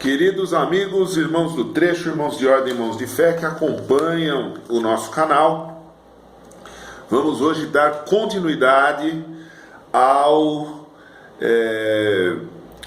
Queridos amigos, irmãos do trecho, irmãos de ordem, irmãos de fé que acompanham o nosso canal, vamos hoje dar continuidade ao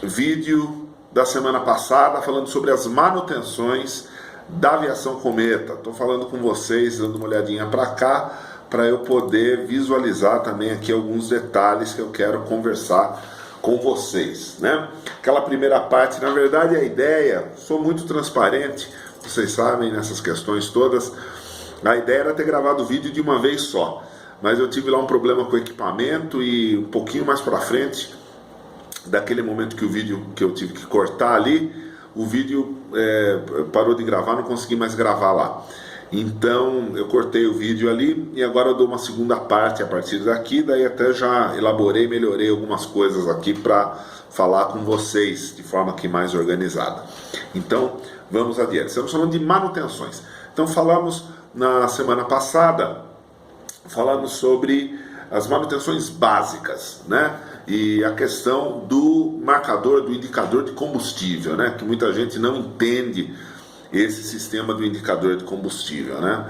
vídeo da semana passada, falando sobre as manutenções da aviação Cometa. Estou falando com vocês, dando uma olhadinha para cá, para eu poder visualizar também aqui alguns detalhes que eu quero conversar com vocês, né? Aquela primeira parte, na verdade, a ideia, sou muito transparente, vocês sabem, nessas questões todas, a ideia era ter gravado o vídeo de uma vez só, mas eu tive lá um problema com o equipamento e um pouquinho mais para frente, daquele momento que o vídeo, que eu tive que cortar ali, o vídeo parou de gravar, não consegui mais gravar lá. Então eu cortei o vídeo ali e agora eu dou uma segunda parte a partir daqui, daí até já elaborei, melhorei algumas coisas aqui para falar com vocês de forma aqui mais organizada. Então vamos adiante. Estamos falando de manutenções. Então falamos na semana passada, falamos sobre as manutenções básicas, né? E a questão do marcador, do indicador de combustível, né? Que muita gente não entende esse sistema do indicador de combustível, né?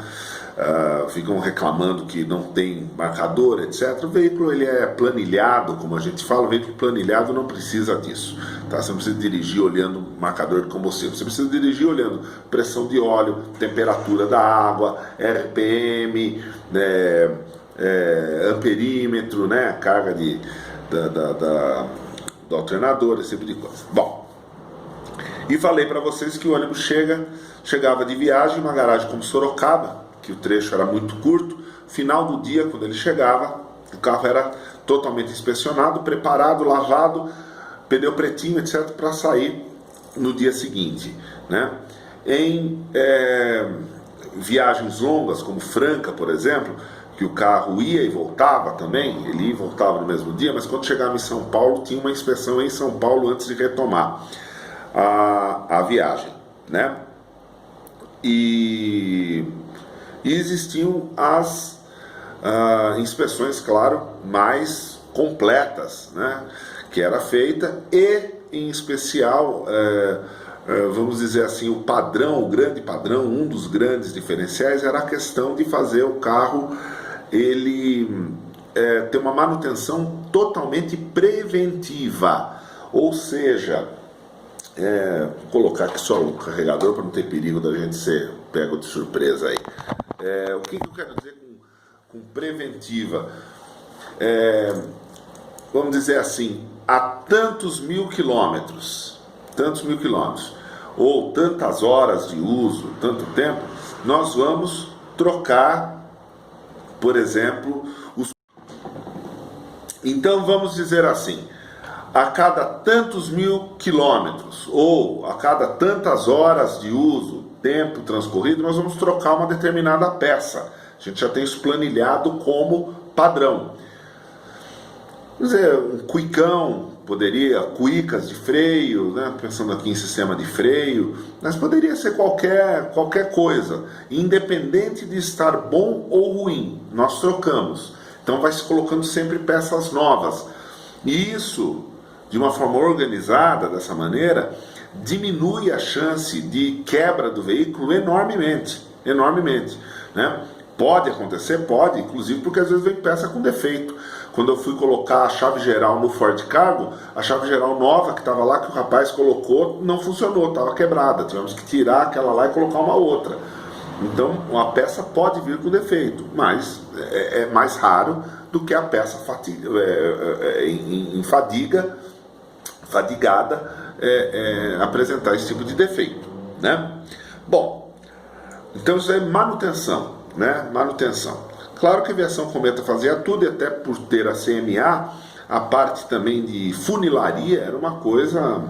Ficam reclamando que não tem marcador, etc. O veículo ele é planilhado, como a gente fala, o veículo planilhado não precisa disso, tá? Você não precisa dirigir olhando marcador de combustível, você precisa dirigir olhando pressão de óleo, temperatura da água, RPM, amperímetro, né? Carga do alternador, esse tipo de coisa. Bom, e falei para vocês que o ônibus chegava de viagem, uma garagem como Sorocaba, que o trecho era muito curto. Final do dia, quando ele chegava, o carro era totalmente inspecionado, preparado, lavado, pneu pretinho, etc., para sair no dia seguinte, né? Em viagens longas, como Franca, por exemplo, que o carro ia e voltava também, ele ia e voltava no mesmo dia, mas quando chegava em São Paulo, tinha uma inspeção em São Paulo antes de retomar a viagem, né? E existiam as inspeções, claro, mais completas, né? Que era feita e, em especial, vamos dizer assim, o padrão, o grande padrão, um dos grandes diferenciais era a questão de fazer o carro ele ter uma manutenção totalmente preventiva, ou seja, vou colocar aqui só o carregador para não ter perigo da gente ser pego de surpresa aí. O que eu quero dizer com preventiva? Vamos dizer assim, a tantos mil quilômetros, ou tantas horas de uso, tanto tempo, nós vamos trocar, por exemplo, Então vamos dizer assim, a cada tantos mil quilômetros ou a cada tantas horas de uso, tempo transcorrido, nós vamos trocar uma determinada peça. A gente já tem isso planilhado como padrão. Vamos dizer, um cuicão, cuicas de freio, né? Pensando aqui em sistema de freio, mas poderia ser qualquer coisa, independente de estar bom ou ruim, nós trocamos. Então vai se colocando sempre peças novas. E isso, de uma forma organizada, dessa maneira, diminui a chance de quebra do veículo enormemente, né? Pode acontecer? Pode, inclusive porque às vezes vem peça com defeito. Quando eu fui colocar a chave geral no Ford Cargo, a chave geral nova que estava lá, que o rapaz colocou, não funcionou, estava quebrada. Tivemos que tirar aquela lá e colocar uma outra. Então, uma peça pode vir com defeito, mas é mais raro do que a peça fadigada apresentar esse tipo de defeito, né? Bom, então isso é manutenção, né? Manutenção. Claro que a aviação Cometa fazia tudo, e até por ter a CMA, a parte também de funilaria era uma coisa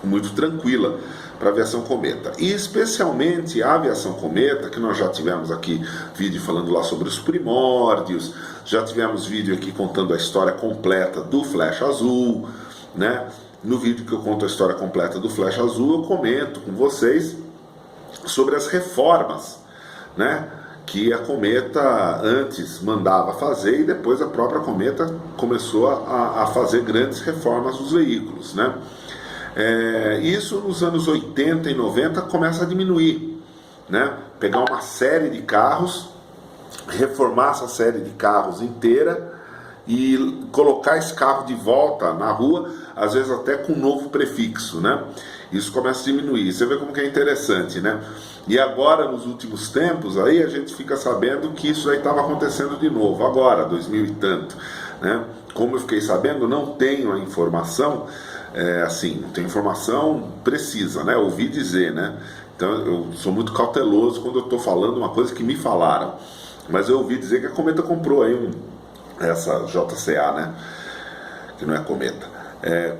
muito tranquila para a aviação Cometa. E especialmente a aviação Cometa, que nós já tivemos aqui vídeo falando lá sobre os primórdios, já tivemos vídeo aqui contando a história completa do Flecha Azul, né? No vídeo que eu conto a história completa do Flecha Azul, eu comento com vocês sobre as reformas, né? Que a Cometa antes mandava fazer e depois a própria Cometa começou a fazer grandes reformas nos veículos, né? Isso nos anos 80 e 90 começa a diminuir, né? Pegar uma série de carros, reformar essa série de carros inteira e colocar esse carro de volta na rua, às vezes até com um novo prefixo, né? Isso começa a diminuir. Você vê como que é interessante, né? E agora, nos últimos tempos, aí a gente fica sabendo que isso aí estava acontecendo de novo, agora, 2000 e tanto, né? Como eu fiquei sabendo, não tenho a informação, assim, não tenho informação precisa, né? Ouvi dizer, né? Então eu sou muito cauteloso quando eu estou falando uma coisa que me falaram. Mas eu ouvi dizer que a Cometa comprou aí essa JCA, né? Que não é Cometa.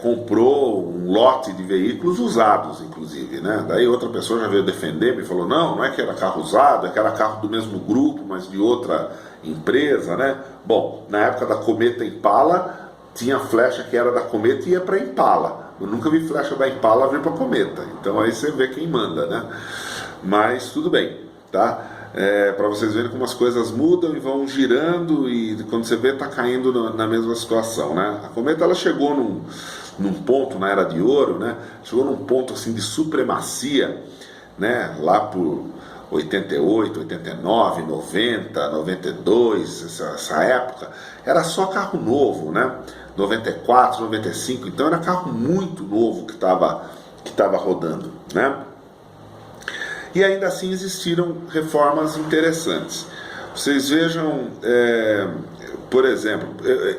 Comprou um lote de veículos usados, inclusive, né? Daí outra pessoa já veio defender, me falou, não é que era carro usado, é que era carro do mesmo grupo, mas de outra empresa, né? Bom, na época da Cometa Impala, tinha flecha que era da Cometa e ia para Impala. Eu nunca vi flecha da Impala vir para Cometa. Então aí você vê quem manda, né? Mas tudo bem, tá? Para vocês verem como as coisas mudam e vão girando, e quando você vê está caindo na mesma situação, né? A Cometa ela chegou num ponto na Era de Ouro, né? Chegou num ponto assim de supremacia, né? Lá por 88, 89, 90, 92, essa época, era só carro novo, né? 94, 95, então era carro muito novo que estava rodando, né? E ainda assim existiram reformas interessantes. Vocês vejam, por exemplo,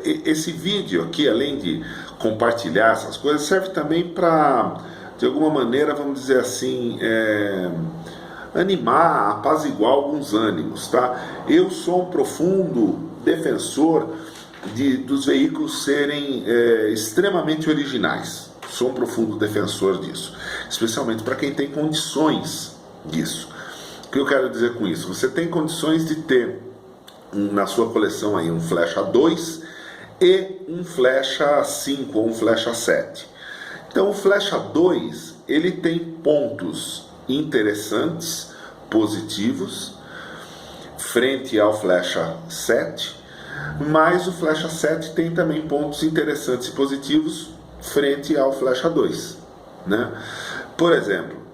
esse vídeo aqui, além de compartilhar essas coisas, serve também para, de alguma maneira, vamos dizer assim, animar, apaziguar alguns ânimos, tá? Eu sou um profundo defensor dos veículos serem extremamente originais. Sou um profundo defensor disso, especialmente para quem tem condições disso. O que eu quero dizer com isso? Você tem condições de ter na sua coleção aí um Flecha 2 e um Flecha 5 ou um Flecha 7. Então o Flecha 2 ele tem pontos interessantes, positivos, frente ao Flecha 7, mas o Flecha 7 tem também pontos interessantes e positivos frente ao Flecha 2, né? Por exemplo,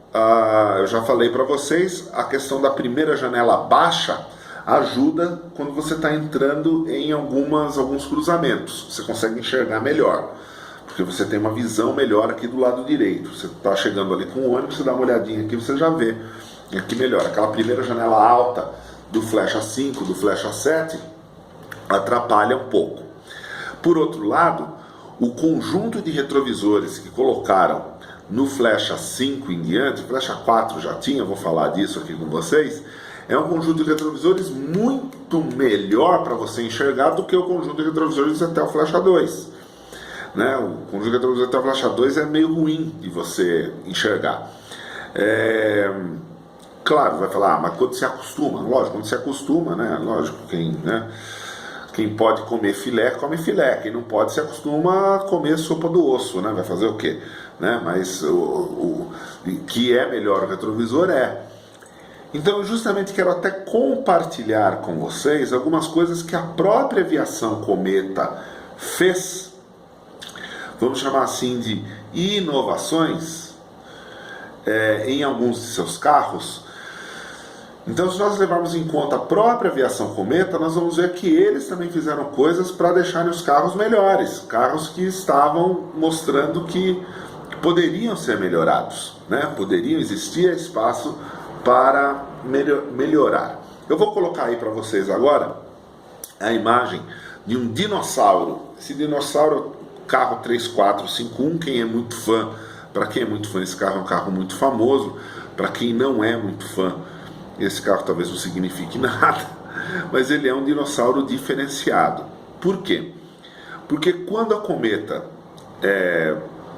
eu já falei para vocês, a questão da primeira janela baixa ajuda quando você está entrando em alguns cruzamentos. Você consegue enxergar melhor, porque você tem uma visão melhor aqui do lado direito. Você está chegando ali com o ônibus, você dá uma olhadinha aqui, você já vê aqui melhor. Aquela primeira janela alta do Flecha 5, do Flecha 7, atrapalha um pouco. Por outro lado, o conjunto de retrovisores que colocaram no Flecha 5 em diante, Flecha 4 já tinha, vou falar disso aqui com vocês, é um conjunto de retrovisores muito melhor para você enxergar do que o conjunto de retrovisores até o Flecha 2. Né? O conjunto de retrovisores até o Flecha 2 é meio ruim de você enxergar. Claro, vai falar, mas quando se acostuma, lógico, quando se acostuma, né? Lógico, quem pode comer filé, come filé. Quem não pode, se acostuma a comer sopa do osso, né? Vai fazer o quê? Né? Mas o que é melhor o retrovisor é. Então eu justamente quero até compartilhar com vocês algumas coisas que a própria aviação Cometa fez, vamos chamar assim de inovações, em alguns de seus carros. Então, se nós levarmos em conta a própria aviação Cometa, nós vamos ver que eles também fizeram coisas para deixarem os carros melhores, carros que estavam mostrando que poderiam ser melhorados, né? Poderiam existir espaço para melhorar. Eu vou colocar aí para vocês agora a imagem de um dinossauro. Esse dinossauro, carro 3451, quem é muito fã, para quem é muito fã, esse carro é um carro muito famoso. Para quem não é muito fã, esse carro talvez não signifique nada, mas ele é um dinossauro diferenciado. Por quê? Porque quando a Cometa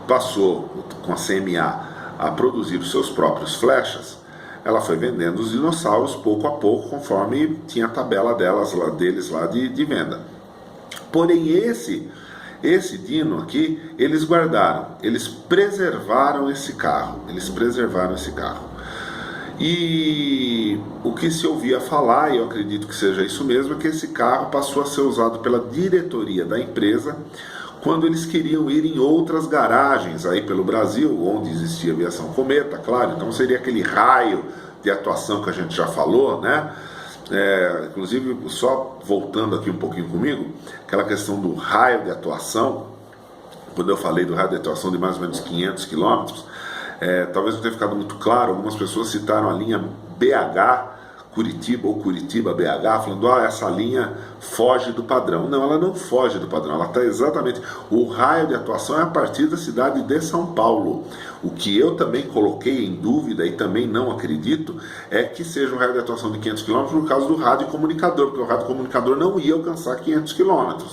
passou com a CMA a produzir os seus próprios flechas, ela foi vendendo os dinossauros pouco a pouco, conforme tinha a tabela deles lá de venda. Porém, esse dino aqui, eles guardaram, eles preservaram esse carro, E o que se ouvia falar, e eu acredito que seja isso mesmo, é que esse carro passou a ser usado pela diretoria da empresa quando eles queriam ir em outras garagens aí pelo Brasil, onde existia aviação cometa, claro, então seria aquele raio de atuação que a gente já falou, né? Inclusive, só voltando aqui um pouquinho comigo, aquela questão do raio de atuação, quando eu falei do raio de atuação de mais ou menos 500 quilômetros, talvez não tenha ficado muito claro, algumas pessoas citaram a linha BH, Curitiba ou Curitiba BH, falando, essa linha foge do padrão. Não, ela não foge do padrão, ela está exatamente... O raio de atuação é a partir da cidade de São Paulo. O que eu também coloquei em dúvida e também não acredito é que seja um raio de atuação de 500 km por causa do rádio comunicador, porque o rádio comunicador não ia alcançar 500 km.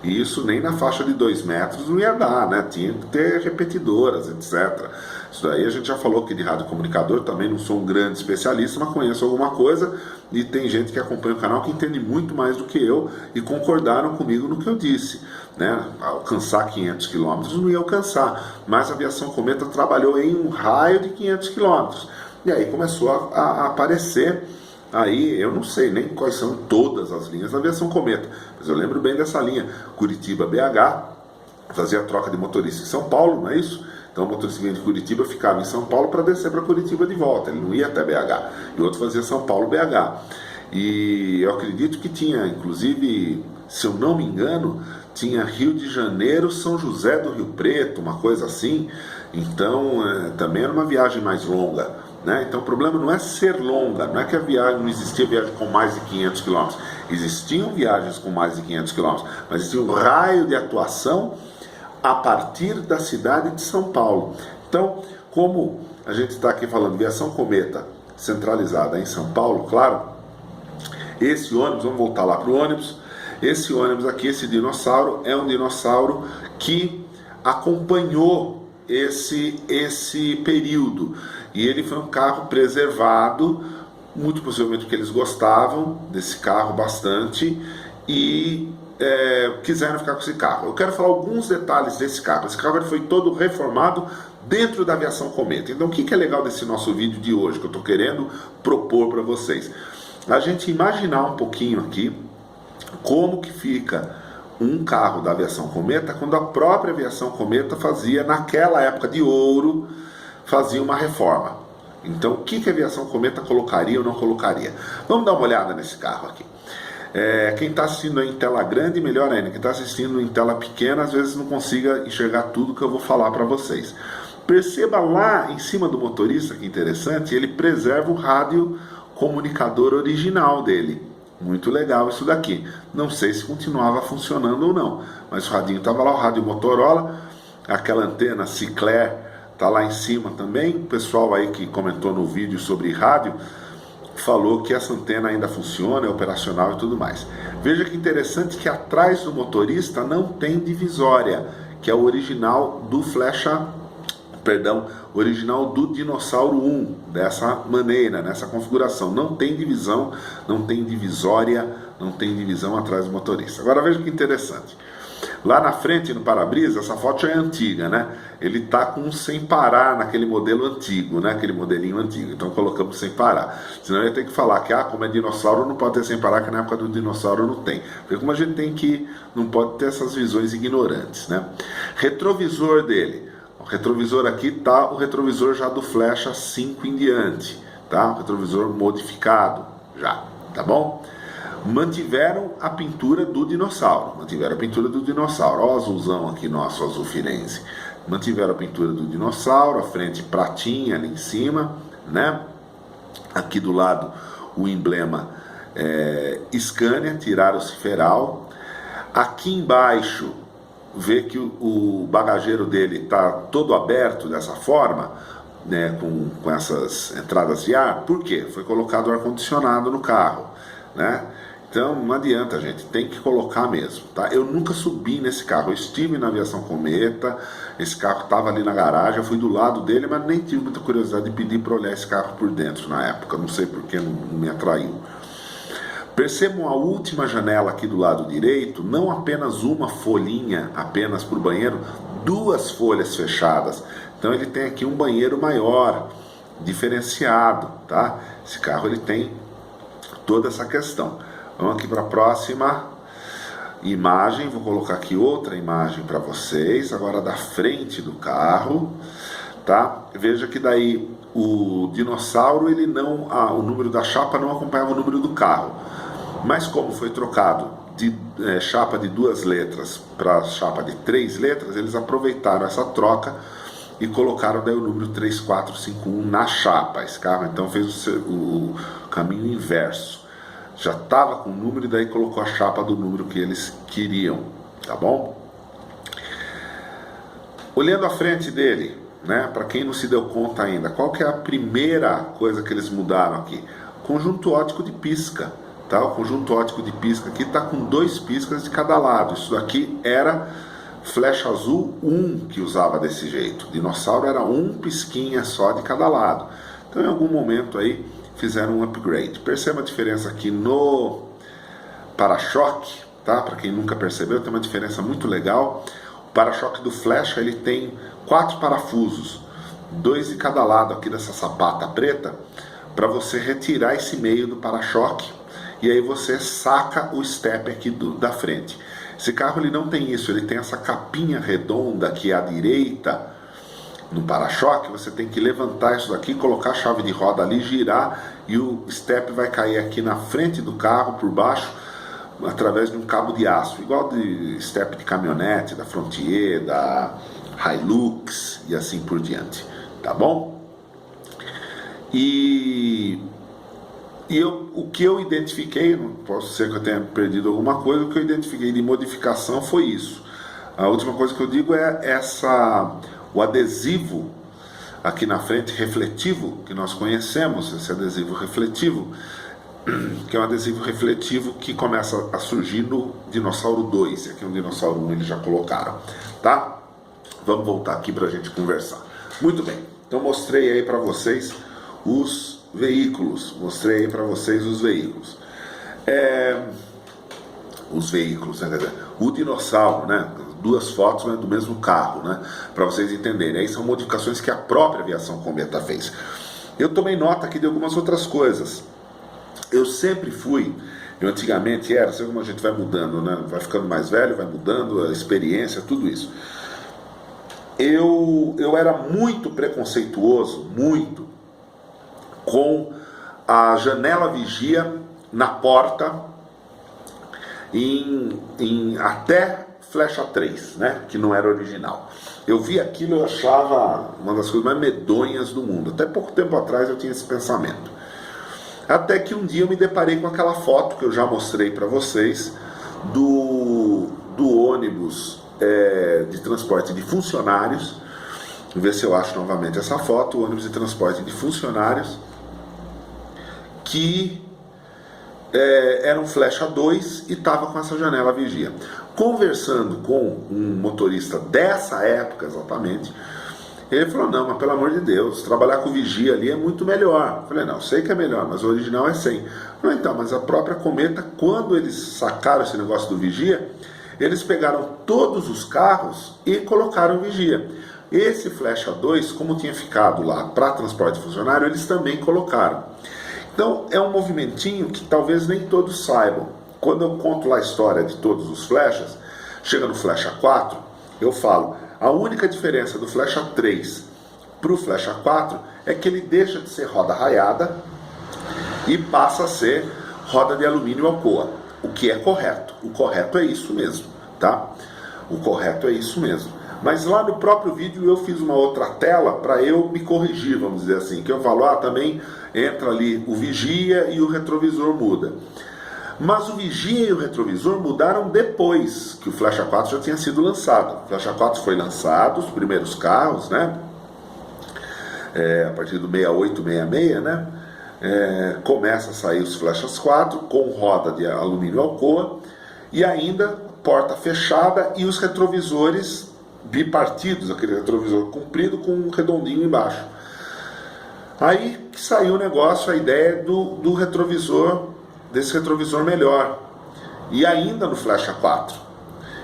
E isso nem na faixa de 2 metros não ia dar, né? Tinha que ter repetidoras, etc. Isso daí a gente já falou que de rádio comunicador também não sou um grande especialista, mas conheço alguma coisa e tem gente que acompanha o canal que entende muito mais do que eu e concordaram comigo no que eu disse, né? Alcançar 500 km não ia alcançar, mas a aviação cometa trabalhou em um raio de 500 km. E aí começou a aparecer. Aí eu não sei nem quais são todas as linhas da aviação cometa, mas eu lembro bem dessa linha Curitiba-BH, fazia troca de motorista em São Paulo, não é isso? Então o motorista vinha de Curitiba ficava em São Paulo para descer para Curitiba de volta, ele não ia até BH, e o outro fazia São Paulo-BH. E eu acredito que tinha, inclusive, se eu não me engano, tinha Rio de Janeiro, São José do Rio Preto, uma coisa assim, então também era uma viagem mais longa. Né? Então o problema não é ser longa, não é que a viagem não existia viagem com mais de 500 km, existiam viagens com mais de 500 km, mas existia um raio de atuação a partir da cidade de São Paulo. Então, como a gente está aqui falando de aviação cometa centralizada em São Paulo, claro, esse ônibus, vamos voltar lá para o ônibus, esse ônibus aqui, esse dinossauro, é um dinossauro que acompanhou esse período. E ele foi um carro preservado, muito possivelmente porque eles gostavam desse carro bastante e quiseram ficar com esse carro. Eu quero falar alguns detalhes desse carro. Esse carro foi todo reformado dentro da aviação cometa. Então o que é legal desse nosso vídeo de hoje, que eu estou querendo propor para vocês? A gente imaginar um pouquinho aqui como que fica um carro da aviação cometa quando a própria aviação cometa fazia, naquela época de ouro, fazia uma reforma. Então, o que a aviação cometa colocaria ou não colocaria? Vamos dar uma olhada nesse carro aqui. Quem está assistindo em tela grande, melhor ainda. Quem está assistindo em tela pequena, às vezes não consiga enxergar tudo que eu vou falar para vocês. Perceba lá em cima do motorista, que interessante, ele preserva o rádio comunicador original dele. Muito legal isso daqui. Não sei se continuava funcionando ou não, mas o radinho estava lá, o rádio Motorola, aquela antena Sinclair está lá em cima também. O pessoal aí que comentou no vídeo sobre rádio falou que essa antena ainda funciona, é operacional e tudo mais. Veja que interessante que atrás do motorista não tem divisória, que é o original do original do Dinossauro 1, dessa maneira, nessa configuração. Não tem divisão, não tem divisória, não tem divisão atrás do motorista. Agora veja que interessante. Lá na frente, no para-brisa, essa foto já é antiga, né? Ele tá com um sem parar naquele modelo antigo, né? Aquele modelinho antigo. Então colocamos sem parar. Senão eu ia ter que falar que, como é dinossauro, não pode ter sem parar, que na época do dinossauro não tem. Porque como a gente tem que, não pode ter essas visões ignorantes, né? Retrovisor dele. O retrovisor aqui tá o retrovisor já do Flecha 5 em diante, tá? O retrovisor modificado já, tá bom? Mantiveram a pintura do dinossauro. Olha o azulzão aqui nosso, azul firenze. Mantiveram a pintura do dinossauro, a frente pratinha ali em cima, né? Aqui do lado o emblema Scania, tiraram o ciferal. Aqui embaixo vê que o bagageiro dele está todo aberto dessa forma, né? Com essas entradas de ar. Por quê? Foi colocado ar-condicionado no carro, né? Então não adianta, gente, tem que colocar mesmo, tá? Eu nunca subi nesse carro, eu estive na aviação cometa, esse carro estava ali na garagem, eu fui do lado dele, mas nem tive muita curiosidade de pedir para olhar esse carro por dentro na época, não sei porque não me atraiu. Percebam a última janela aqui do lado direito, não apenas uma folhinha apenas para o banheiro, 2 folhas fechadas. Então ele tem aqui um banheiro maior, diferenciado, tá? Esse carro ele tem toda essa questão. Vamos aqui para a próxima. imagem, vou colocar aqui outra imagem para vocês, agora da frente do carro, tá? Veja que daí o dinossauro, ele não, o número da chapa não acompanhava o número do carro, mas como foi trocado de chapa de 2 letras para chapa de 3 letras, eles aproveitaram essa troca e colocaram daí o número 3451 na chapa. Esse carro então fez o caminho inverso, já estava com o número e daí colocou a chapa do número que eles queriam, tá bom? Olhando a frente dele, né, para quem não se deu conta ainda, qual que é a primeira coisa que eles mudaram aqui? Conjunto óptico de pisca, tá? O conjunto óptico de pisca aqui está com 2 piscas de cada lado. Isso daqui era flecha azul 1 que usava desse jeito. Dinossauro era 1 pisquinha só de cada lado. Então em algum momento aí fizeram um upgrade. Perceba a diferença aqui no para-choque, tá? Para quem nunca percebeu, tem uma diferença muito legal. O para-choque do Flecha, ele tem 4 parafusos, 2 de cada lado aqui dessa sapata preta, para você retirar esse meio do para-choque e aí você saca o step aqui da frente. Esse carro ele não tem isso, ele tem essa capinha redonda aqui à direita no para-choque. Você tem que levantar isso daqui, colocar a chave de roda ali, girar e o step vai cair aqui na frente do carro por baixo através de um cabo de aço, igual de step de caminhonete, da Frontier, da Hilux e assim por diante, tá bom? O que eu identifiquei, não posso ser que eu tenha perdido alguma coisa, o que eu identifiquei de modificação foi isso. A última coisa que eu digo é o adesivo aqui na frente refletivo, que nós conhecemos, esse adesivo refletivo, que é um adesivo refletivo que começa a surgir no Dinossauro 2, aqui no Dinossauro 1 eles já colocaram, tá? Vamos voltar aqui para a gente conversar. Muito bem, então mostrei aí para vocês os veículos, né? O dinossauro, né? 2 fotos, né, do mesmo carro, né? Para vocês entenderem. Aí são modificações que a própria aviação Cometa fez. Eu tomei nota aqui de algumas outras coisas. Eu sempre fui, eu antigamente era, sabe como a gente vai mudando, né? Vai ficando mais velho, vai mudando a experiência, tudo isso. Eu era muito preconceituoso, muito, com a janela vigia na porta em até Flecha 3, né? Que não era original. Eu vi aquilo e eu achava uma das coisas mais medonhas do mundo. Até pouco tempo atrás eu tinha esse pensamento. Até que um dia eu me deparei com aquela foto que eu já mostrei para vocês do ônibus de transporte de funcionários. Vou ver se eu acho novamente essa foto, o ônibus de transporte de funcionários, que era um Flecha 2 e estava com essa janela vigia. Conversando com um motorista dessa época exatamente, ele falou: não, mas pelo amor de Deus, trabalhar com vigia ali é muito melhor. Eu falei: não, sei que é melhor, mas o original é 100. Falei: então, mas a própria Cometa, quando eles sacaram esse negócio do vigia, eles pegaram todos os carros e colocaram vigia. Esse Flecha 2, como tinha ficado lá para transporte funcionário, eles também colocaram. Então é um movimentinho que talvez nem todos saibam. Quando eu conto lá a história de todos os Flechas, chega no Flecha 4, eu falo: a única diferença do Flecha 3 para o Flecha 4 é que ele deixa de ser roda raiada e passa a ser roda de alumínio Alcoa, o que é correto. O correto é isso mesmo, tá? O correto é isso mesmo. Mas lá no próprio vídeo eu fiz uma outra tela para eu me corrigir, vamos dizer assim, que eu falo: também entra ali o vigia e o retrovisor muda. Mas o vigia e o retrovisor mudaram depois que o Flecha 4 já tinha sido lançado. O Flecha 4 foi lançado, os primeiros carros, né? A partir do 68, 66, né? Começa a sair os Flechas 4 com roda de alumínio Alcoa e ainda porta fechada e os retrovisores bipartidos, aquele retrovisor comprido com um redondinho embaixo. Aí que saiu o negócio, a ideia do retrovisor, desse retrovisor melhor, e ainda no Flecha 4.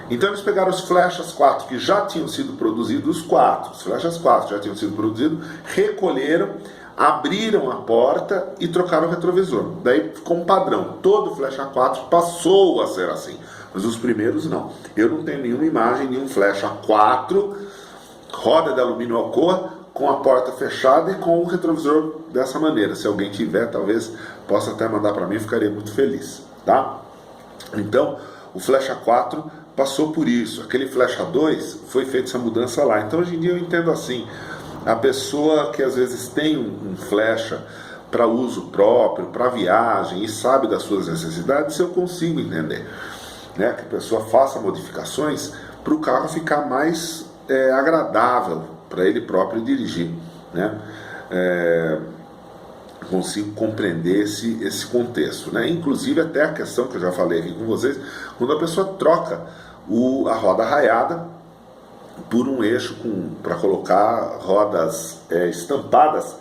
Então eles pegaram os Flechas 4 que já tinham sido produzidos, os Flechas 4 já tinham sido produzidos, recolheram, abriram a porta e trocaram o retrovisor. Daí ficou um padrão, todo Flecha 4 passou a ser assim. mas os primeiros não. Eu não tenho nenhuma imagem de um Flecha 4, roda de alumínio Alcoa, com a porta fechada e com o retrovisor dessa maneira. Se alguém tiver, talvez possa até mandar para mim, eu ficaria muito feliz, tá? Então, o Flecha 4 passou por isso. Aquele Flecha 2 foi feita essa mudança lá. Então, hoje em dia eu entendo assim, a pessoa que às vezes tem um Flecha para uso próprio, para viagem e sabe das suas necessidades, eu consigo entender, né? Que a pessoa faça modificações para o carro ficar mais agradável para ele próprio dirigir, né? Consigo compreender esse contexto, né? Inclusive até a questão que eu já falei aqui com vocês, quando a pessoa troca a roda raiada por um eixo para colocar rodas estampadas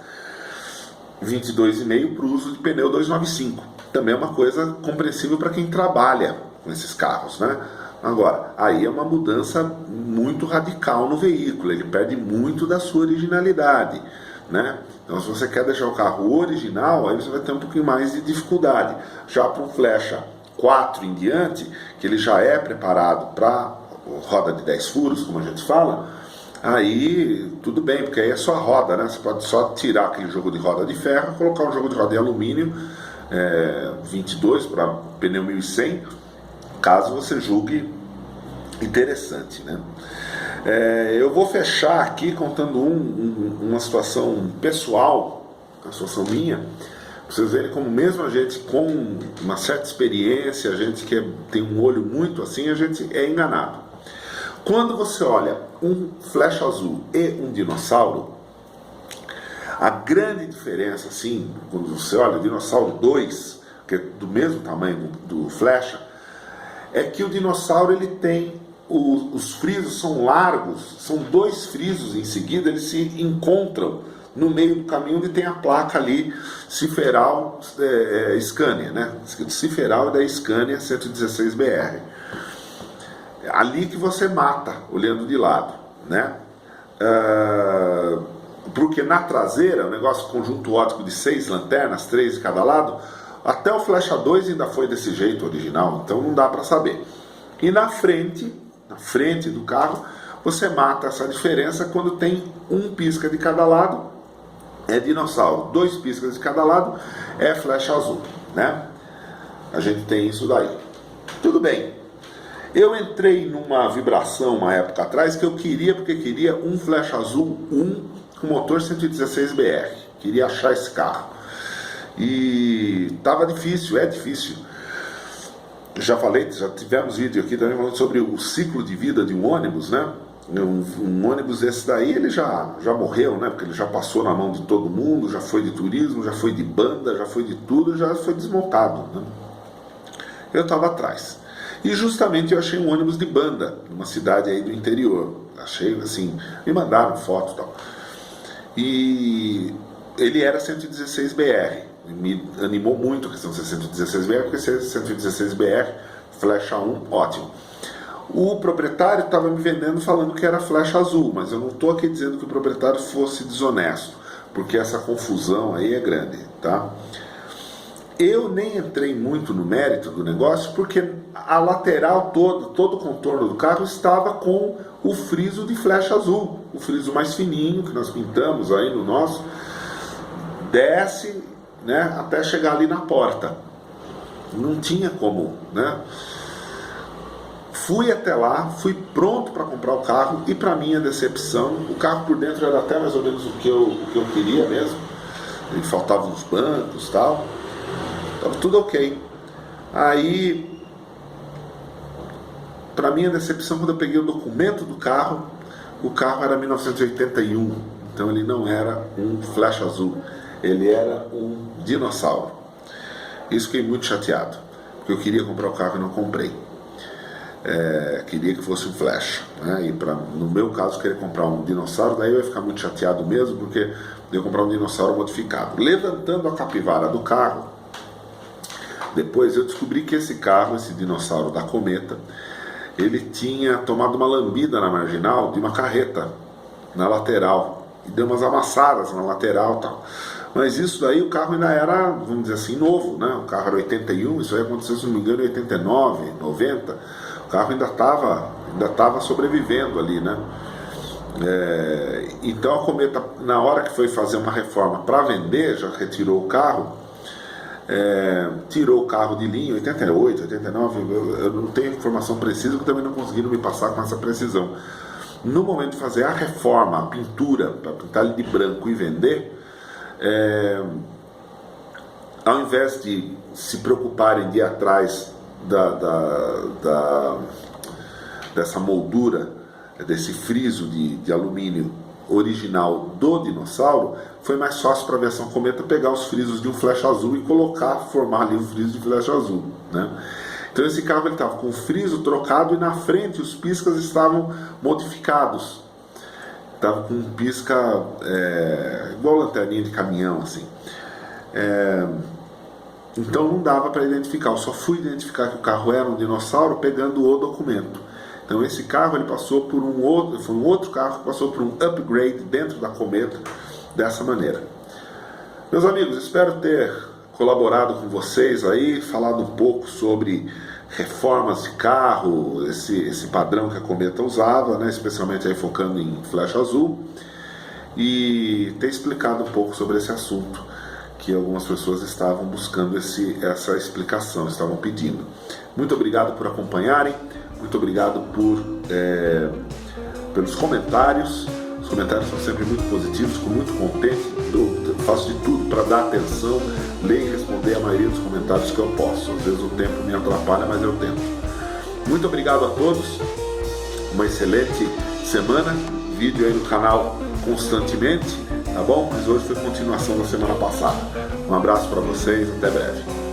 22,5 para o uso de pneu 295. Também é uma coisa compreensível para quem trabalha com esses carros, né? Agora, aí é uma mudança muito radical no veículo, ele perde muito da sua originalidade, né? Então, se você quer deixar o carro original, aí você vai ter um pouquinho mais de dificuldade. Já para um Flecha 4 em diante, que ele já é preparado para roda de 10 furos, como a gente fala, aí tudo bem, porque aí é só roda, né? Você pode só tirar aquele jogo de roda de ferro, colocar um jogo de roda de alumínio 22 para pneu 1100, caso você julgue interessante, né? Eu vou fechar aqui contando uma situação pessoal, uma situação minha, para vocês verem como mesmo a gente com uma certa experiência, a gente que tem um olho muito assim, a gente é enganado. Quando você olha um Flecha azul e um dinossauro, a grande diferença, assim, quando você olha o dinossauro 2, que é do mesmo tamanho do Flecha, é que o dinossauro ele tem os frisos são largos, são 2 frisos em seguida, eles se encontram no meio do caminho onde tem a placa ali, Ciferal Scania, né? Ciferal da Scania 116BR. Ali que você mata, olhando de lado, né? Porque na traseira, o negócio conjunto óptico de 6 lanternas, 3 de cada lado, até o Flecha 2 ainda foi desse jeito original, então não dá para saber. E na frente do carro, você mata essa diferença quando tem um pisca de cada lado, é dinossauro, 2 piscas de cada lado, é Flecha azul, né? A gente tem isso daí. Tudo bem. Eu entrei numa vibração uma época atrás que eu queria, porque queria um Flecha azul 1 com motor 116BR. Queria achar esse carro. E tava difícil, é difícil. Já falei, já tivemos vídeo aqui também falando sobre o ciclo de vida de um ônibus, né? Um ônibus esse daí, ele já morreu, né? Porque ele já passou na mão de todo mundo, já foi de turismo, já foi de banda, já foi de tudo, já foi desmontado, né? Eu estava atrás. E justamente eu achei um ônibus de banda, numa cidade aí do interior. Achei assim, me mandaram foto e tal. E ele era 116BR. Me animou muito a questão de ser 116BR, porque ser 116BR, Flecha 1, ótimo. O proprietário estava me vendendo falando que era Flecha azul, mas eu não estou aqui dizendo que o proprietário fosse desonesto, porque essa confusão aí é grande, tá? Eu nem entrei muito no mérito do negócio, porque a lateral todo o contorno do carro estava com o friso de Flecha azul, o friso mais fininho que nós pintamos aí no nosso, desce, né, até chegar ali na porta. Não tinha como, né? Fui até lá, fui pronto para comprar o carro e, para minha decepção, o carro por dentro era até mais ou menos o que eu queria mesmo. Ele faltavam uns bancos e tal. Estava tudo ok. Aí, para minha decepção, quando eu peguei o documento do carro, o carro era 1981. Então ele não era um Flecha azul, ele era um dinossauro. Isso fiquei muito chateado, porque eu queria comprar o carro e não comprei. Queria que fosse um Flecha, né? E no meu caso, querer comprar um dinossauro, daí eu ia ficar muito chateado mesmo, porque eu ia comprar um dinossauro modificado. Levantando a capivara do carro, depois eu descobri que esse carro, esse dinossauro da Cometa, ele tinha tomado uma lambida na marginal de uma carreta na lateral, e deu umas amassadas na lateral e tal. Mas isso daí o carro ainda era, vamos dizer assim, novo, né? O carro era 81, isso aí aconteceu, se não me engano, em 89, 90. O carro ainda estava sobrevivendo ali, né? Então a Cometa, na hora que foi fazer uma reforma para vender, já retirou o carro, tirou o carro de linha, 88, 89, eu não tenho informação precisa, porque também não conseguiram me passar com essa precisão. No momento de fazer a reforma, a pintura, para pintar ele de branco e vender, ao invés de se preocuparem de ir atrás dessa moldura, desse friso de alumínio original do dinossauro, foi mais fácil para a versão Cometa pegar os frisos de um flecha azul e formar ali um friso de flecha azul, né? Então esse carro ele estava com o friso trocado e na frente os piscas estavam modificados. Estava com um pisca igual lanterninha de caminhão, assim. Então não dava para identificar. Eu só fui identificar que o carro era um dinossauro pegando o documento. Então esse carro ele passou por foi um outro carro que passou por um upgrade dentro da Cometa dessa maneira. Meus amigos, espero ter colaborado com vocês aí, falado um pouco sobre reformas de carro, esse padrão que a Cometa usava, né, especialmente aí focando em flecha azul, e ter explicado um pouco sobre esse assunto que algumas pessoas estavam buscando essa explicação, estavam pedindo. Muito obrigado por acompanharem, muito obrigado pelos comentários. Os comentários são sempre muito positivos, fico muito contente, eu faço de tudo para dar atenção, ler e responder a maioria dos comentários que eu posso. Às vezes o tempo me atrapalha, mas eu tento. Muito obrigado a todos, uma excelente semana, vídeo aí no canal constantemente, tá bom? Mas hoje foi continuação da semana passada. Um abraço para vocês, até breve.